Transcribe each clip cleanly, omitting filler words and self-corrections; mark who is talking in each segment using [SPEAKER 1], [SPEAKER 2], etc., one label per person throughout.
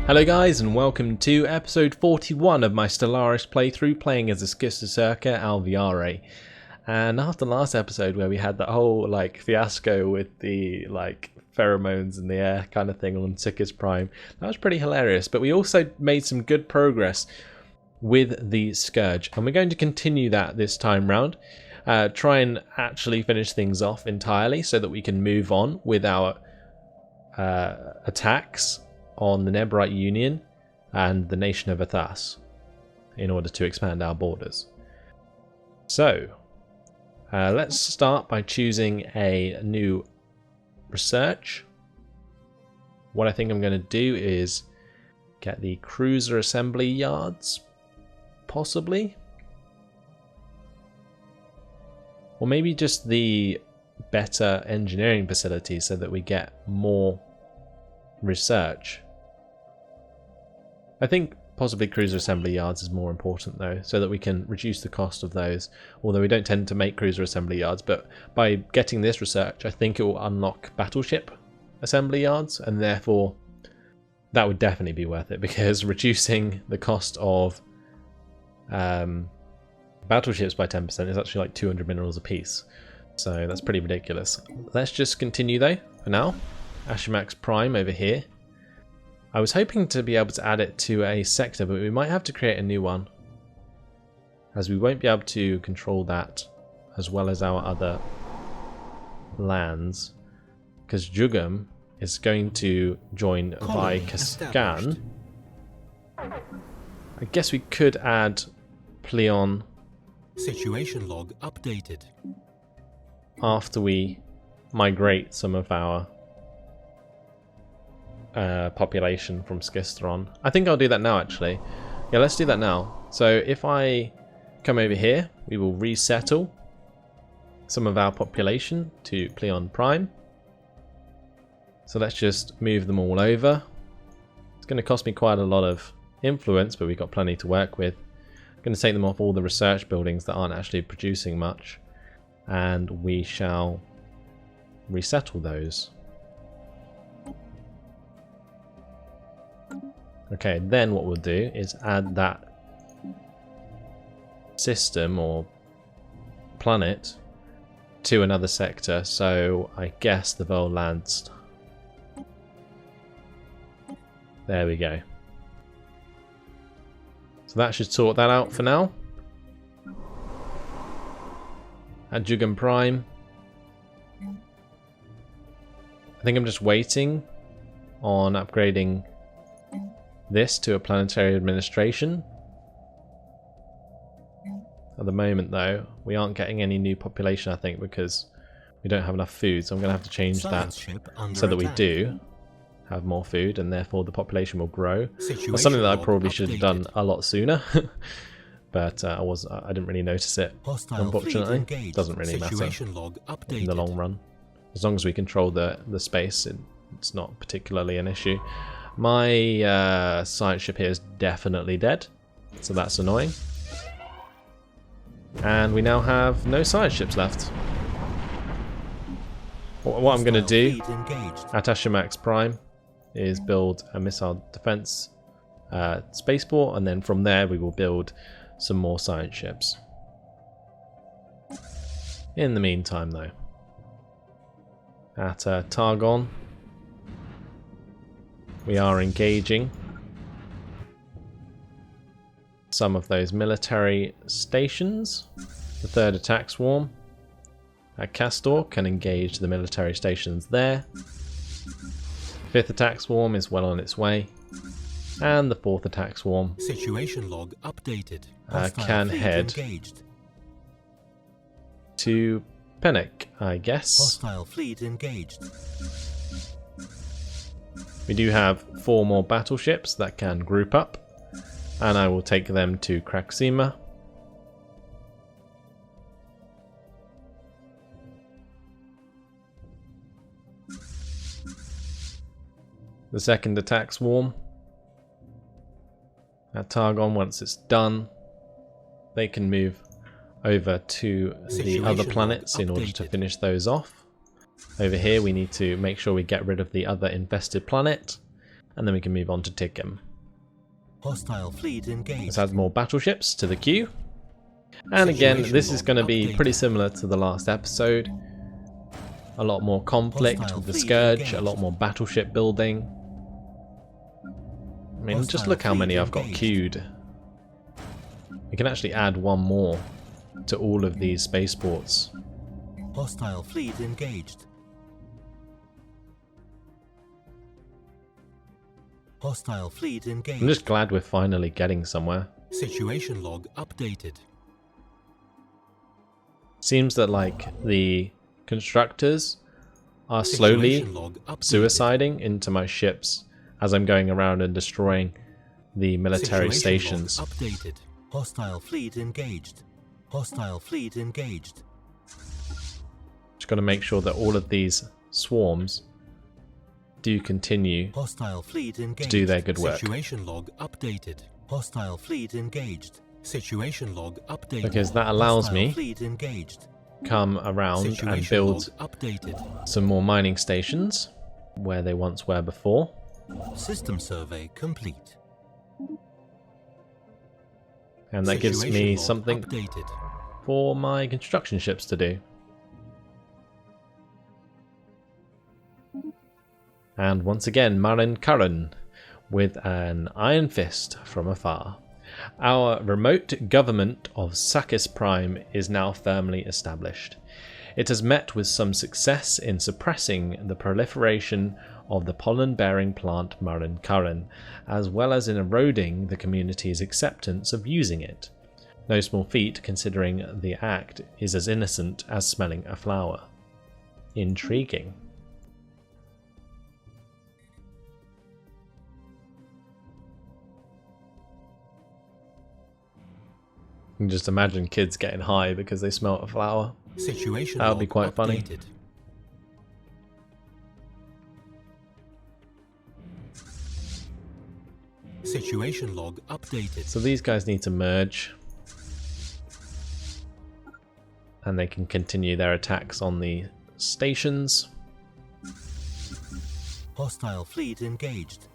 [SPEAKER 1] Hello guys, and welcome to episode 41 of my Stellaris playthrough, playing as a Schistocerca Alveare. And after last episode where we had that whole fiasco with the pheromones in the air kind of thing on Sicus Prime, that was pretty hilarious. But we also made some good progress with the Scourge, and we're going to continue that this time round. Try and actually finish things off entirely so that we can move on with our attacks on the Nebrite Union and the nation of Athas in order to expand our borders. So let's start by choosing a new research. What I think I'm going to do is get the cruiser assembly yards, possibly, or maybe just the better engineering facilities so that we get more research. I think possibly cruiser assembly yards is more important though, so that we can reduce the cost of those, although we don't tend to make cruiser assembly yards. But by getting this research, I think it will unlock battleship assembly yards, and therefore that would definitely be worth it, because reducing the cost of battleships by 10% is actually like 200 minerals a piece, so that's pretty ridiculous. Let's just continue though for now. Ashimax Prime over here. I was hoping to be able to add it to a sector, but we might have to create a new one, as we won't be able to control that as well as our other lands, because Jugum is going to join by Kaskan. I guess we could add Pleon
[SPEAKER 2] situation log updated
[SPEAKER 1] after we migrate some of our population from Skistron. I think I'll do that now actually. Yeah, let's do that now. So if I come over here, we will resettle some of our population to Pleon Prime. So let's just move them all over. It's going to cost me quite a lot of influence, but we've got plenty to work with. I'm going to take them off all the research buildings that aren't actually producing much, and we shall resettle those. Okay, then what we'll do is add that system or planet to another sector. So I guess the Vollands. There we go. So that should sort that out for now. At Jugum Prime, I think I'm just waiting on upgrading this to a planetary administration. At the moment though, we aren't getting any new population, I think, because we don't have enough food, so I'm going to have to change that so that we do have more food, and therefore the population will grow. That's something that I probably should have done a lot sooner, but I didn't really notice it, unfortunately. It doesn't really matter in the long run. As long as we control the space, it's not particularly an issue. My science ship here is definitely dead, so that's annoying. And we now have no science ships left. What I'm going to do at Ashimax Prime is build a missile defense spaceport, and then from there we will build some more science ships. In the meantime though, at Targon, we are engaging some of those military stations. The 3rd attack swarm at Castor can engage the military stations there. 5th attack swarm is well on its way, and the 4th attack swarm
[SPEAKER 2] situation log updated
[SPEAKER 1] can head to Pennick, I guess.
[SPEAKER 2] Hostile fleet engaged.
[SPEAKER 1] We do have 4 more battleships that can group up, and I will take them to Kraxima. The 2nd attack swarm at Targon, once it's done, they can move over to the other planets in order to finish those off. Over here we need to make sure we get rid of the other infested planet, and then we can move on to Tikkim.
[SPEAKER 2] Hostile fleet engaged.
[SPEAKER 1] Let's add more battleships to the queue. And again, this is going to be pretty similar to the last episode. A lot more conflict with the Scourge, a lot more battleship building. I mean, just look how many I've got queued. We can actually add one more to all of these spaceports.
[SPEAKER 2] Hostile fleet engaged. Hostile fleet engaged.
[SPEAKER 1] I'm just glad we're finally getting somewhere.
[SPEAKER 2] Situation log updated.
[SPEAKER 1] Seems that like the constructors are slowly suiciding into my ships as I'm going around and destroying the military stations.
[SPEAKER 2] Updated. Hostile fleet engaged. Hostile fleet engaged.
[SPEAKER 1] Just got to make sure that all of these swarms do continue
[SPEAKER 2] Hostile fleet engaged.
[SPEAKER 1] to do their good work.
[SPEAKER 2] Situation log updated. Hostile fleet engaged. Situation log updated.
[SPEAKER 1] Because that allows me
[SPEAKER 2] fleet engaged.
[SPEAKER 1] come around and build some more mining stations where they once were before.
[SPEAKER 2] System survey complete.
[SPEAKER 1] And that gives me something
[SPEAKER 2] updated.
[SPEAKER 1] for my construction ships to do. And once again, Marin Curran with an iron fist from afar. Our remote government of Sakis Prime is now firmly established. It has met with some success in suppressing the proliferation of the pollen-bearing plant Marin Curran, as well as in eroding the community's acceptance of using it. No small feat, considering the act is as innocent as smelling a flower. Intriguing. You can just imagine kids getting high because they smell a flower.
[SPEAKER 2] Situation
[SPEAKER 1] that would be quite funny.
[SPEAKER 2] Situation log updated.
[SPEAKER 1] So these guys need to merge. And they can continue their attacks on the stations.
[SPEAKER 2] Hostile fleet engaged.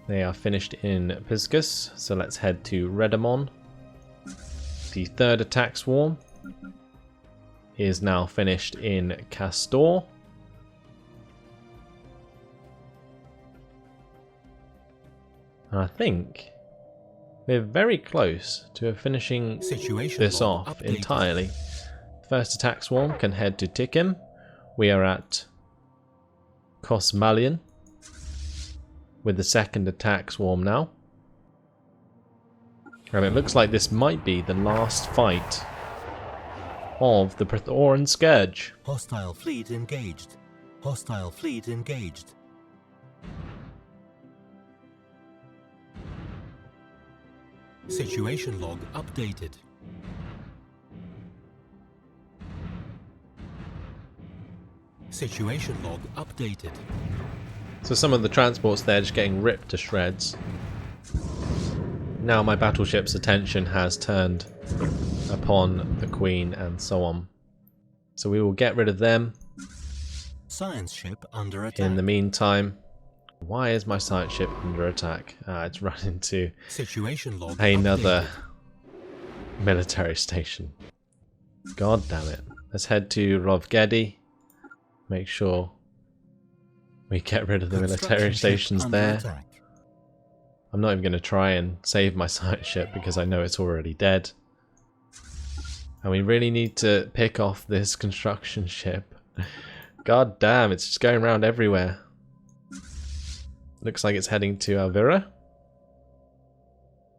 [SPEAKER 1] They are finished in Piscus, so let's head to Redamon. The third attack swarm is now finished in Castor. And I think we're very close to finishing this off entirely. First attack swarm can head to Tikkim. We are at Kosmalian with the second attack swarm now. And it looks like this might be the last fight of the Praethoran Scourge.
[SPEAKER 2] Hostile fleet engaged. Hostile fleet engaged. Situation log updated. Situation log updated.
[SPEAKER 1] So some of the transports there just getting ripped to shreds. Now my battleship's attention has turned upon the Queen and so on. So we will get rid of them.
[SPEAKER 2] Science ship under attack.
[SPEAKER 1] In the meantime, why is my science ship under attack? It's run into
[SPEAKER 2] Situation log
[SPEAKER 1] another
[SPEAKER 2] updated.
[SPEAKER 1] military station. God damn it. Let's head to Rovgedi. Make sure we get rid of the military stations there.
[SPEAKER 2] Attack.
[SPEAKER 1] I'm not even going to try and save my science ship because I know it's already dead. And we really need to pick off this construction ship. God damn, it's just going around everywhere. Looks like it's heading to Alveare.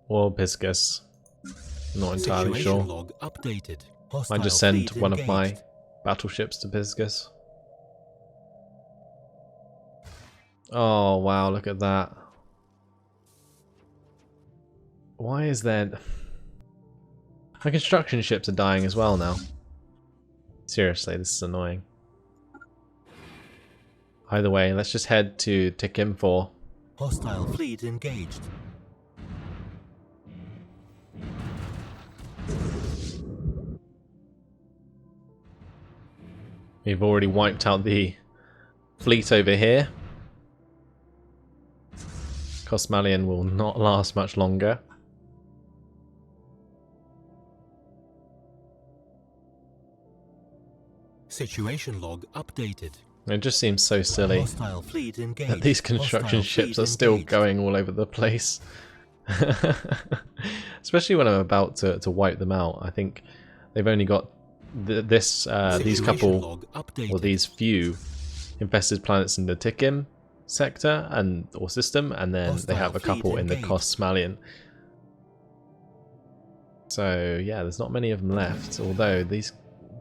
[SPEAKER 1] Or Piscus. Not entirely sure.
[SPEAKER 2] Log updated.
[SPEAKER 1] I just send one of my battleships to Piscus. Oh wow, look at that. Why is there... My construction ships are dying as well now. Seriously, this is annoying. Either way, let's just head to Tikkim 4.
[SPEAKER 2] Hostile fleet engaged.
[SPEAKER 1] We've already wiped out the fleet over here. Cosmalian will not last much longer.
[SPEAKER 2] Situation log updated.
[SPEAKER 1] It just seems so silly
[SPEAKER 2] Hostile fleet engaged.
[SPEAKER 1] that these construction
[SPEAKER 2] Hostile
[SPEAKER 1] ships
[SPEAKER 2] fleet
[SPEAKER 1] are still
[SPEAKER 2] engaged.
[SPEAKER 1] going all over the place. Especially when I'm about to wipe them out. I think they've only got these couple,
[SPEAKER 2] log updated.
[SPEAKER 1] or these few infested planets in the Tikkim sector or system, and then
[SPEAKER 2] Hostile
[SPEAKER 1] they have a couple
[SPEAKER 2] fleet
[SPEAKER 1] in the
[SPEAKER 2] engaged.
[SPEAKER 1] Cosmalian. So yeah, there's not many of them left, although these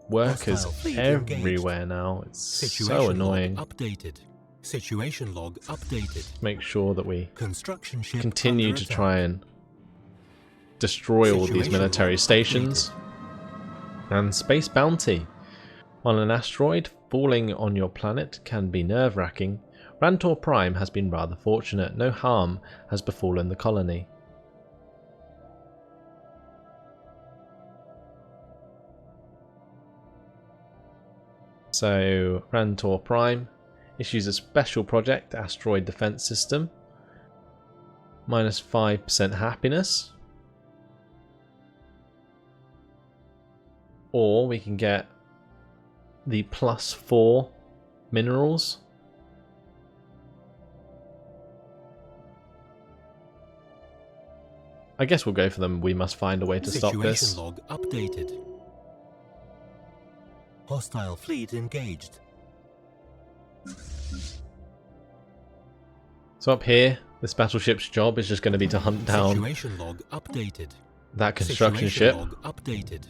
[SPEAKER 1] workers
[SPEAKER 2] Hostile fleet
[SPEAKER 1] everywhere
[SPEAKER 2] engaged.
[SPEAKER 1] now. It's
[SPEAKER 2] Situation
[SPEAKER 1] so
[SPEAKER 2] log
[SPEAKER 1] annoying.
[SPEAKER 2] updated. Situation log updated.
[SPEAKER 1] Make sure that we
[SPEAKER 2] Construction ship
[SPEAKER 1] continue
[SPEAKER 2] under
[SPEAKER 1] to
[SPEAKER 2] attack.
[SPEAKER 1] try and destroy all these
[SPEAKER 2] Situation
[SPEAKER 1] military
[SPEAKER 2] log
[SPEAKER 1] stations. And space bounty. While an asteroid falling on your planet can be nerve-wracking, Rantor Prime has been rather fortunate. No harm has befallen the colony. So, Rantor Prime issues a special project, Asteroid Defense System. Minus 5% happiness. Or we can get the +4 minerals. I guess we'll go for them. We must find a way to stop this.
[SPEAKER 2] Situation log updated. Hostile fleet engaged.
[SPEAKER 1] So up here, this battleship's job is just going to be to hunt down
[SPEAKER 2] Situation log updated.
[SPEAKER 1] that construction
[SPEAKER 2] Situation
[SPEAKER 1] ship.
[SPEAKER 2] log updated.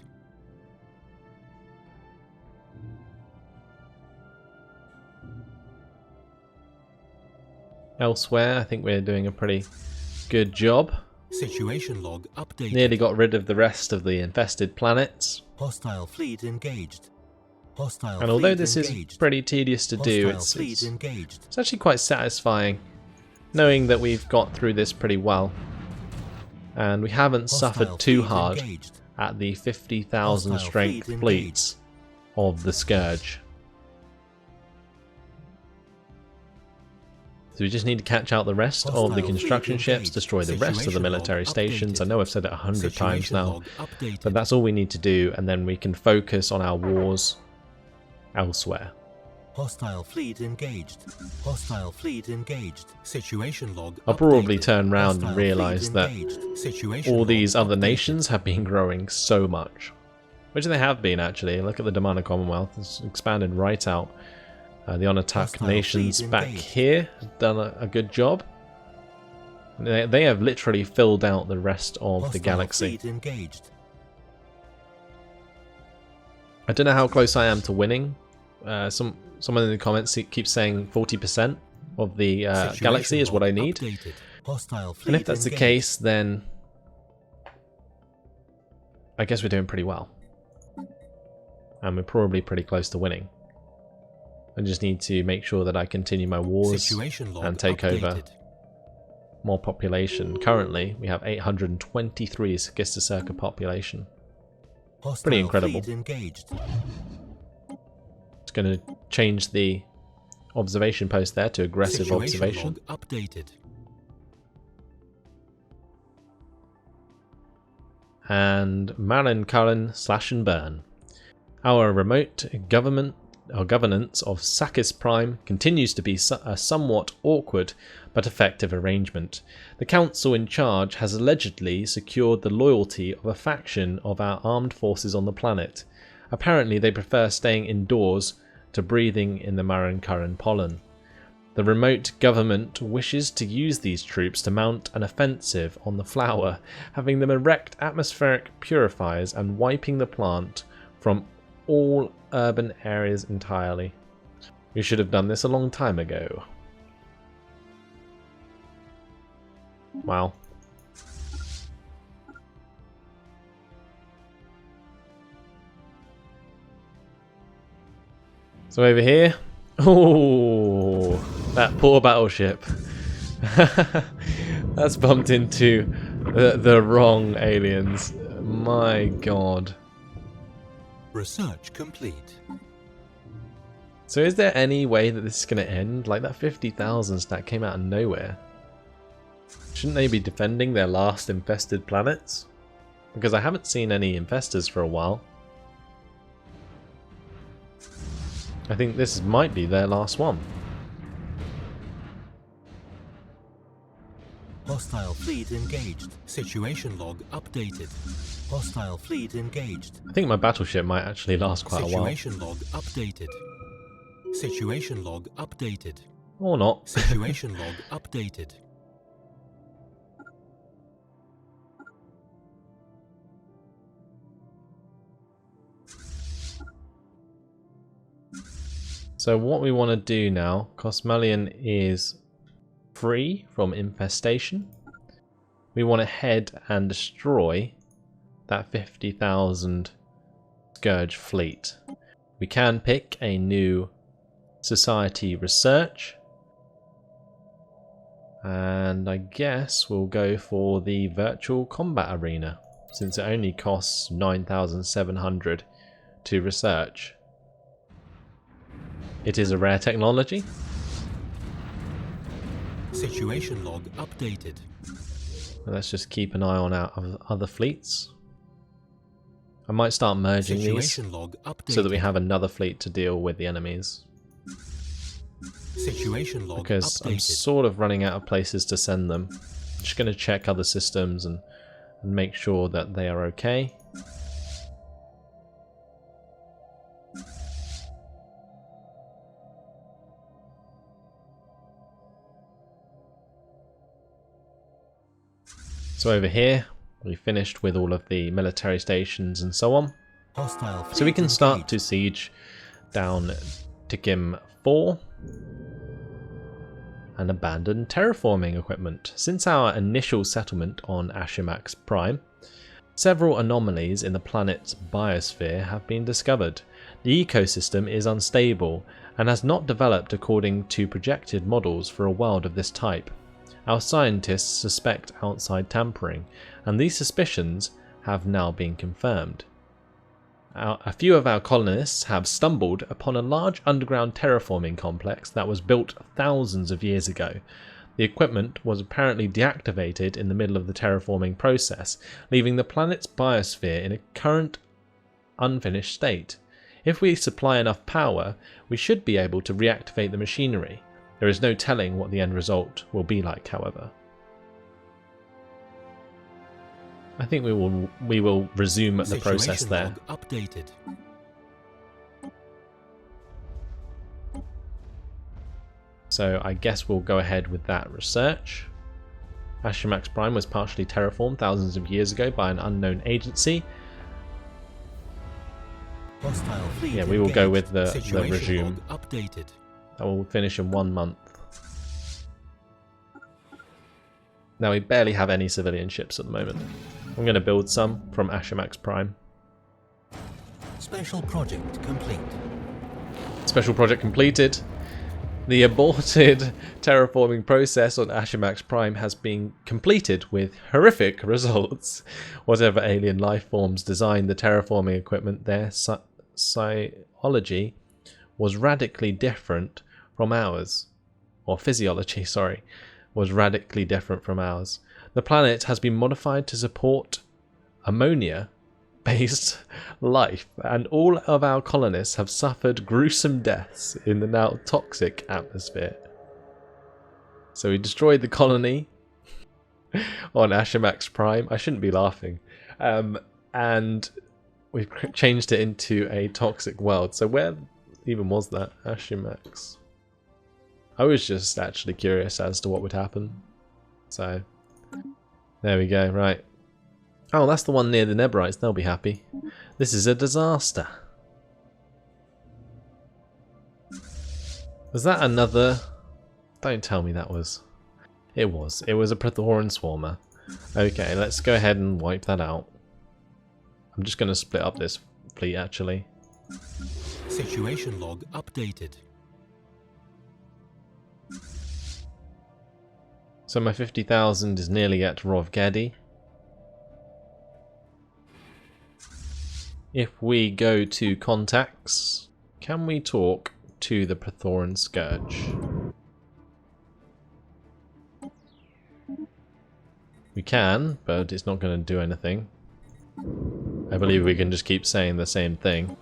[SPEAKER 1] Elsewhere, I think we're doing a pretty good job.
[SPEAKER 2] Situation log updated.
[SPEAKER 1] Nearly got rid of the rest of the infested planets.
[SPEAKER 2] Hostile fleet engaged. Hostile
[SPEAKER 1] And although
[SPEAKER 2] fleet
[SPEAKER 1] this
[SPEAKER 2] engaged.
[SPEAKER 1] is pretty tedious to do,
[SPEAKER 2] Hostile fleet
[SPEAKER 1] it's
[SPEAKER 2] engaged.
[SPEAKER 1] actually quite satisfying knowing that we've got through this pretty well. And we haven't
[SPEAKER 2] Hostile
[SPEAKER 1] suffered too
[SPEAKER 2] fleet
[SPEAKER 1] hard
[SPEAKER 2] engaged.
[SPEAKER 1] at the 50,000
[SPEAKER 2] Hostile
[SPEAKER 1] strength
[SPEAKER 2] fleet
[SPEAKER 1] fleets of the Scourge. So we just need to catch out the rest of the
[SPEAKER 2] Hostile
[SPEAKER 1] construction
[SPEAKER 2] fleet
[SPEAKER 1] ships,
[SPEAKER 2] engaged.
[SPEAKER 1] destroy the rest of the
[SPEAKER 2] Situation
[SPEAKER 1] military
[SPEAKER 2] log
[SPEAKER 1] stations. I
[SPEAKER 2] updated.
[SPEAKER 1] know I've said it 100 times
[SPEAKER 2] Situation
[SPEAKER 1] now,
[SPEAKER 2] log updated.
[SPEAKER 1] but that's all we need to do, and then we can focus on our wars elsewhere.
[SPEAKER 2] Hostile fleet engaged. Hostile fleet engaged. Situation log
[SPEAKER 1] I'll probably
[SPEAKER 2] updated.
[SPEAKER 1] turn round and
[SPEAKER 2] Hostile
[SPEAKER 1] realise
[SPEAKER 2] fleet
[SPEAKER 1] that
[SPEAKER 2] engaged. Situation
[SPEAKER 1] all
[SPEAKER 2] log
[SPEAKER 1] these other
[SPEAKER 2] updated.
[SPEAKER 1] nations have been growing so much. Which they have been, actually. Look at the demand of Commonwealth. It's expanded right out. The on-attack
[SPEAKER 2] Hostile
[SPEAKER 1] nations
[SPEAKER 2] fleet
[SPEAKER 1] back
[SPEAKER 2] engaged.
[SPEAKER 1] here have done a good job. They have literally filled out the rest of the
[SPEAKER 2] Hostile
[SPEAKER 1] galaxy.
[SPEAKER 2] fleet engaged.
[SPEAKER 1] I don't know how close I am to winning. Someone in the comments keeps saying 40% of the galaxy is what I need.
[SPEAKER 2] Updated. Hostile fleet
[SPEAKER 1] And if that's the
[SPEAKER 2] engaged.
[SPEAKER 1] case, then I guess we're doing pretty well. And we're probably pretty close to winning. I just need to make sure that I continue my wars
[SPEAKER 2] Situation log
[SPEAKER 1] and take over
[SPEAKER 2] updated.
[SPEAKER 1] more population. Currently, we have 823 Schistocerca population.
[SPEAKER 2] Hostile
[SPEAKER 1] Pretty incredible.
[SPEAKER 2] fleet engaged.
[SPEAKER 1] It's going to change the observation post there to aggressive
[SPEAKER 2] Situation
[SPEAKER 1] observation.
[SPEAKER 2] log updated.
[SPEAKER 1] And Marin Cullen slash and burn. Our remote governance of Sakis Prime continues to be a somewhat awkward but effective arrangement. The council in charge has allegedly secured the loyalty of a faction of our armed forces on the planet. Apparently they prefer staying indoors to breathing in the Marin Curran pollen. The remote government wishes to use these troops to mount an offensive on the flower, having them erect atmospheric purifiers and wiping the plant from all urban areas entirely. We should have done this a long time ago. Wow. So over here, oh, that poor battleship. That's bumped into the wrong aliens. My god.
[SPEAKER 2] Research complete.
[SPEAKER 1] So is there any way that this is going to end? Like that 50,000 stat came out of nowhere. Shouldn't they be defending their last infested planets? Because I haven't seen any infestors for a while. I think this might be their last one.
[SPEAKER 2] Hostile fleet engaged. Situation log updated. Hostile fleet engaged.
[SPEAKER 1] I think my battleship might actually last quite a while.
[SPEAKER 2] Situation log updated. Situation log updated.
[SPEAKER 1] Or not.
[SPEAKER 2] Situation log updated.
[SPEAKER 1] So what we want to do now, Cosmalion is free from infestation. We want to head and destroy that 50,000 Scourge fleet. We can pick a new society research. And I guess we'll go for the virtual combat arena, since it only costs 9,700 to research. It is a rare technology.
[SPEAKER 2] Situation log updated.
[SPEAKER 1] Let's just keep an eye on our other fleets. I might start merging these so that we have another fleet to deal with the enemies.
[SPEAKER 2] Situation log
[SPEAKER 1] because
[SPEAKER 2] updated.
[SPEAKER 1] I'm sort of running out of places to send them. I'm just going to check other systems and make sure that they are okay. So over here, we finished with all of the military stations and so on. So we can start to siege down Tikim 4 and abandon terraforming equipment. Since our initial settlement on Ashimax Prime, several anomalies in the planet's biosphere have been discovered. The ecosystem is unstable and has not developed according to projected models for a world of this type. Our scientists suspect outside tampering, and these suspicions have now been confirmed. A few of our colonists have stumbled upon a large underground terraforming complex that was built thousands of years ago. The equipment was apparently deactivated in the middle of the terraforming process, leaving the planet's biosphere in a current unfinished state. If we supply enough power, we should be able to reactivate the machinery. There is no telling what the end result will be like, however. I think we will resume the process there.
[SPEAKER 2] Updated.
[SPEAKER 1] So I guess we'll go ahead with that research. Ashimax Prime was partially terraformed thousands of years ago by an unknown agency. Yeah, we will go with the resume.
[SPEAKER 2] Updated.
[SPEAKER 1] That will finish in 1 month. Now we barely have any civilian ships at the moment. I'm going to build some from Ashimax Prime.
[SPEAKER 2] Special project complete.
[SPEAKER 1] Special project completed. The aborted terraforming process on Ashimax Prime has been completed with horrific results. Whatever alien life forms designed the terraforming equipment, their psychology was radically different from ours. Or physiology, sorry, was radically different from ours. The planet has been modified to support ammonia-based life, and all of our colonists have suffered gruesome deaths in the now toxic atmosphere. So we destroyed the colony on Ashimax Prime. I shouldn't be laughing. And we've changed it into a toxic world. So where even was that? Ashimax. I was just actually curious as to what would happen. So there we go, right. Oh, that's the one near the Neberites. They'll be happy. This is a disaster. Was that another? Don't tell me that was. It was. It was a Praethoran Swarmer. Okay, let's go ahead and wipe that out. I'm just going to split up this fleet actually.
[SPEAKER 2] Situation log updated.
[SPEAKER 1] So my 50,000 is nearly at Rovgedi. If we go to contacts, can we talk to the Praethoran Scourge? We can, but it's not going to do anything. I believe we can just keep saying the same thing.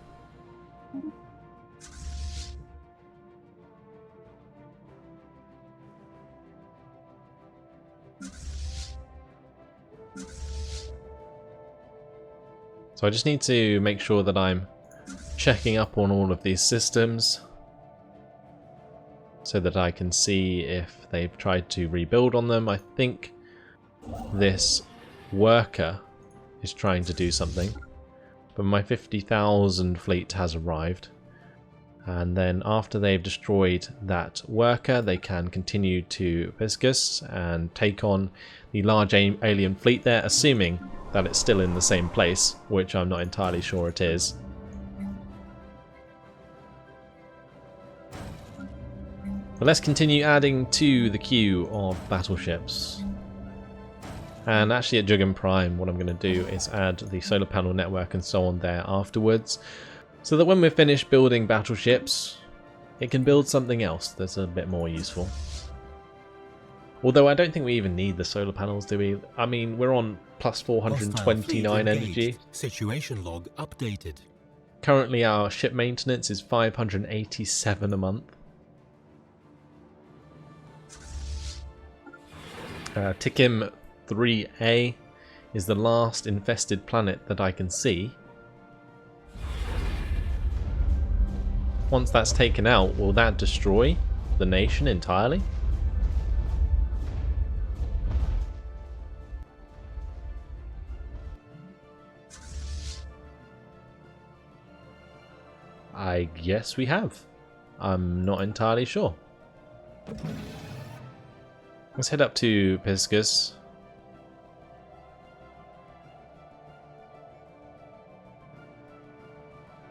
[SPEAKER 1] So I just need to make sure that I'm checking up on all of these systems so that I can see if they've tried to rebuild on them. I think this worker is trying to do something, but my 50,000 fleet has arrived, and then after they've destroyed that worker they can continue to Piscus and take on the large alien fleet there, assuming that it's still in the same place, which I'm not entirely sure it is. But let's continue adding to the queue of battleships. And actually at Jugan Prime what I'm going to do is add the solar panel network and so on there afterwards, so that when we're finished building battleships it can build something else that's a bit more useful. Although I don't think we even need the solar panels, do we? I mean, we're on plus 429 energy.
[SPEAKER 2] Situation log updated.
[SPEAKER 1] Currently our ship maintenance is 587 a month. Tikim 3A is the last infested planet that I can see. Once that's taken out, will that destroy the nation entirely? I guess we have. I'm not entirely sure. Let's head up to Piscus.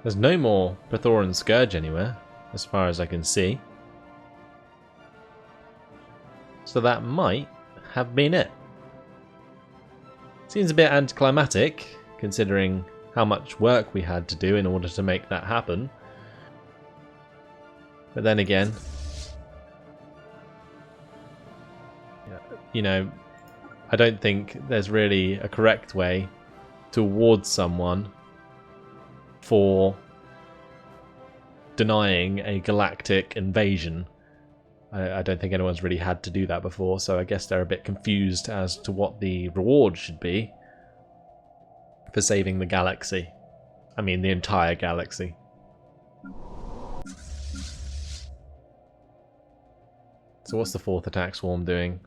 [SPEAKER 1] There's no more Pythoran Scourge anywhere, as far as I can see. So that might have been it. Seems a bit anticlimactic, considering how much work we had to do in order to make that happen. But then again, you know, I don't think there's really a correct way to award someone for denying a galactic invasion. I don't think anyone's really had to do that before, so I guess they're a bit confused as to what the reward should be for saving the galaxy. I mean, the entire galaxy. So what's the fourth attack swarm doing?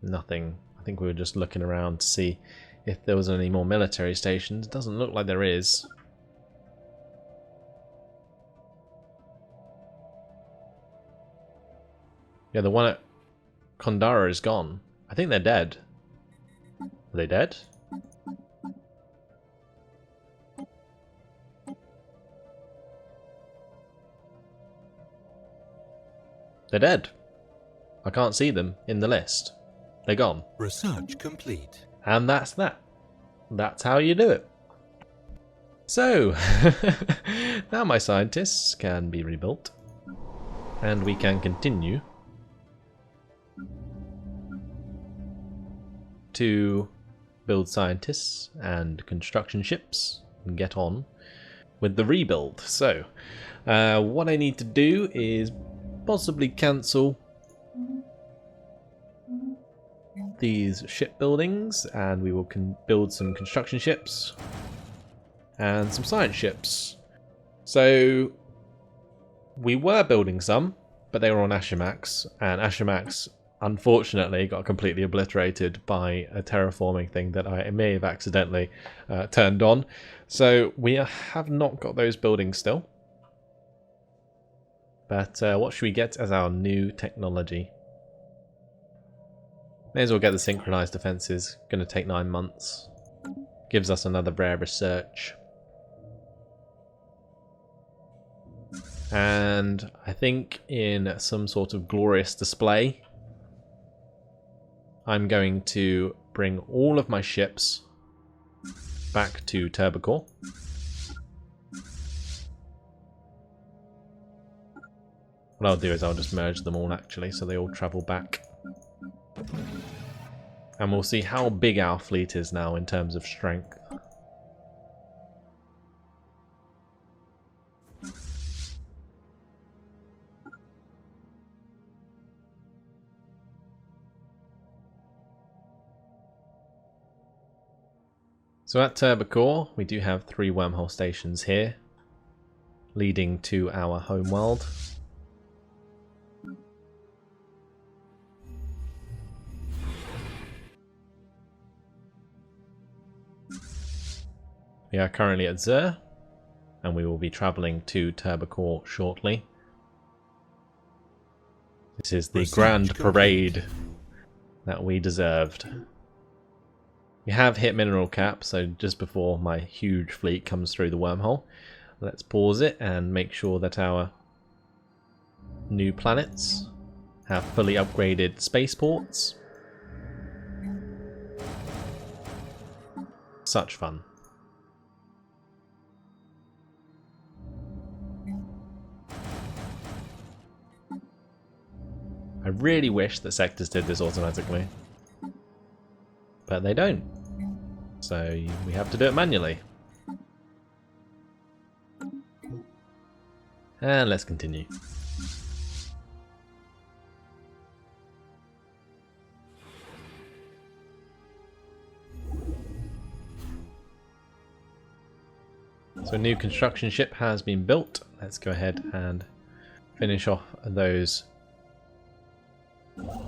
[SPEAKER 1] Nothing. I think we were just looking around to see if there was any more military stations. It doesn't look like there is. Yeah, the one at Kondara is gone. I think they're dead. Are they dead? They're dead. I can't see them in the list. They're gone.
[SPEAKER 2] Research complete.
[SPEAKER 1] And that's that. That's how you do it. So, now my scientists can be rebuilt. And we can continue to build scientists and construction ships and get on with the rebuild. So, what I need to do is possibly cancel these shipbuildings, and we will build some construction ships and some science ships. So we were building some, but they were on Ashamax, and Ashamax unfortunately got completely obliterated by a terraforming thing that I may have accidentally turned on. So we have not got those buildings still. But what should we get as our new technology? May as well get the synchronized defenses. Going to take 9 months. Gives us another rare research. And I think in some sort of glorious display, I'm going to bring all of my ships back to Turbocore. What I'll do is I'll just merge them all actually, so they all travel back. And we'll see how big our fleet is now in terms of strength. So at Turbocore, we do have 3 wormhole stations here, leading to our homeworld. We are currently at Zur, and we will be travelling to Turbocore shortly. This is the grand parade that we deserved. We have hit mineral cap, so just before my huge fleet comes through the wormhole, let's pause it and make sure that our new planets have fully upgraded spaceports. Such fun. I really wish that sectors did this automatically, but they don't. So we have to do it manually. And let's continue. So a new construction ship has been built. Let's go ahead and finish off those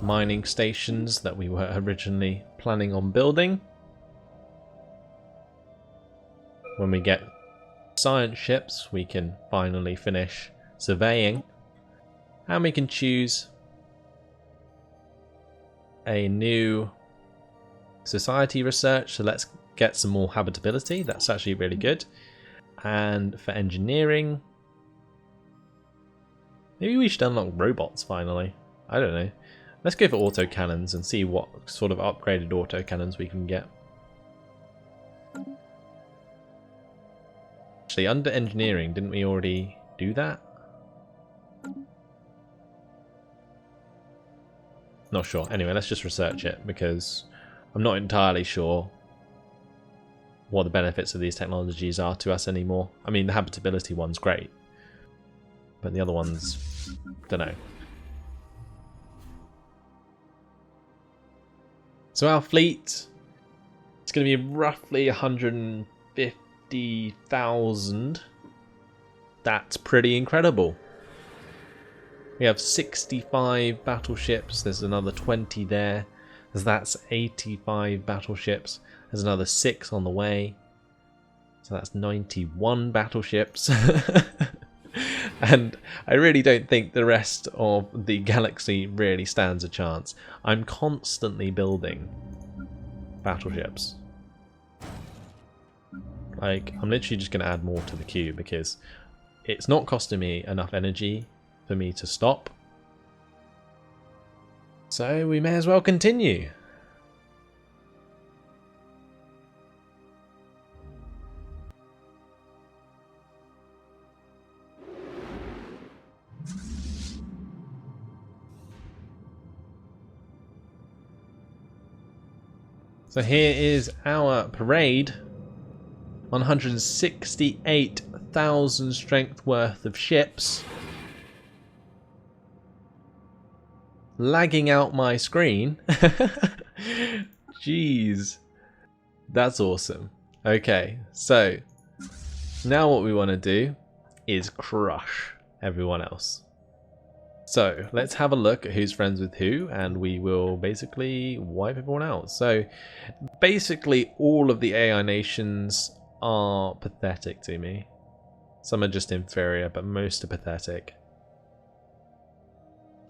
[SPEAKER 1] mining stations that we were originally planning on building. When we get science ships, we can finally finish surveying, and we can choose a new society research. So let's get some more habitability. That's actually really good. And for engineering, maybe we should unlock robots finally. I don't know. Let's go for autocannons and see what sort of upgraded autocannons we can get. Actually, under engineering, didn't we already do that? Not sure. Anyway, let's just research it because I'm not entirely sure what the benefits of these technologies are to us anymore. I mean, the habitability one's great, but the other ones, don't know. So our fleet, it's going to be roughly 150,000. That's pretty incredible. We have 65 battleships. There's another 20 there. That's 85 battleships. There's another 6 on the way. So that's 91 battleships. And I really don't think the rest of the galaxy really stands a chance. I'm constantly building battleships. Like, I'm literally just going to add more to the queue because it's not costing me enough energy for me to stop. So we may as well continue. So here is our parade. 168,000 strength worth of ships. Lagging out my screen. Jeez. That's awesome. Okay, so now what we want to do is crush everyone else. So let's have a look at who's friends with who, and we will basically wipe everyone out. So basically all of the AI nations are pathetic to me. Some are just inferior, but most are pathetic.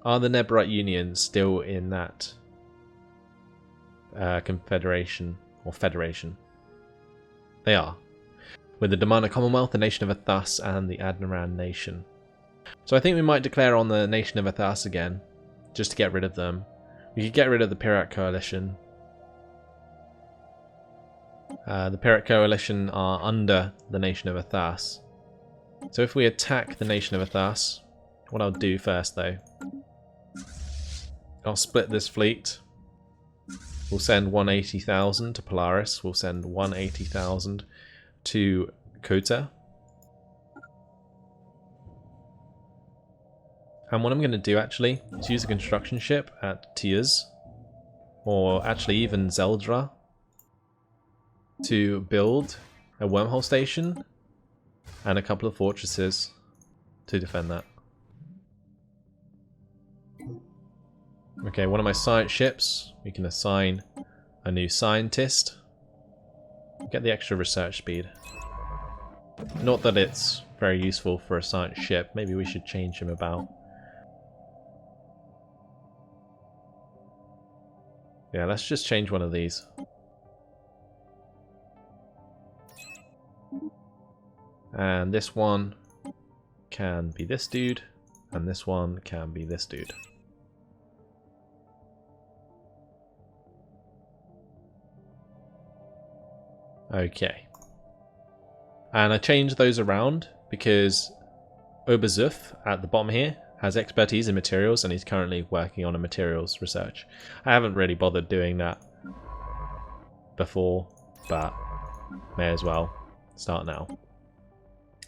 [SPEAKER 1] Are the Nebrite Unions still in that confederation or federation? They are. With the Damana Commonwealth, the Nation of Athas, and the Adnaran Nation. So I think we might declare on the Nation of Athas again, just to get rid of them. We could get rid of the Pirate Coalition. The Pirate Coalition are under the Nation of Athas. So if we attack the Nation of Athas, what I'll do first though, I'll split this fleet We'll send 180,000 to Polaris. We'll send 180,000 to Kota. And what I'm going to do actually is use a construction ship at Tiers, or actually even Zeldra, to build a wormhole station and a couple of fortresses to defend that. Okay, one of my science ships, we can assign a new scientist. Get the extra research speed. Not that it's very useful for a science ship, maybe we should change him about. Yeah, let's just change one of these. And this one can be this dude, and this one can be this dude. Okay. And I changed those around because Oberzuf at the bottom here has expertise in materials and he's currently working on a materials research. I haven't really bothered doing that before, but may as well start now.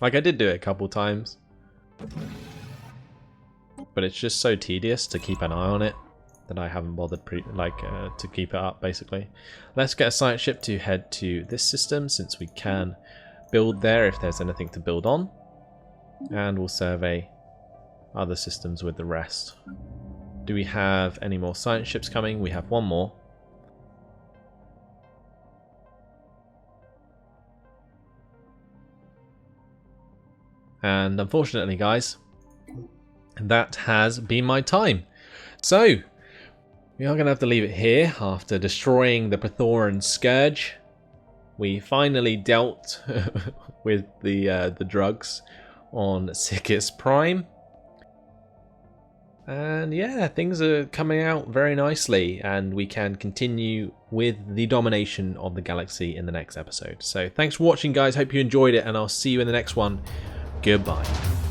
[SPEAKER 1] Like, I did do it a couple times, but it's just so tedious to keep an eye on it that I haven't bothered to keep it up, basically. Let's get a science ship to head to this system since we can build there if there's anything to build on, and we'll survey other systems with the rest. Do we have any more science ships coming? We have one more. And unfortunately, guys, that has been my time. So, we are going to have to leave it here after destroying the Pythoran Scourge. We finally dealt with the drugs on Sickis Prime. And yeah, things are coming out very nicely, and we can continue with the domination of the galaxy in the next episode. So thanks for watching, guys. Hope you enjoyed it, and I'll see you in the next one. Goodbye.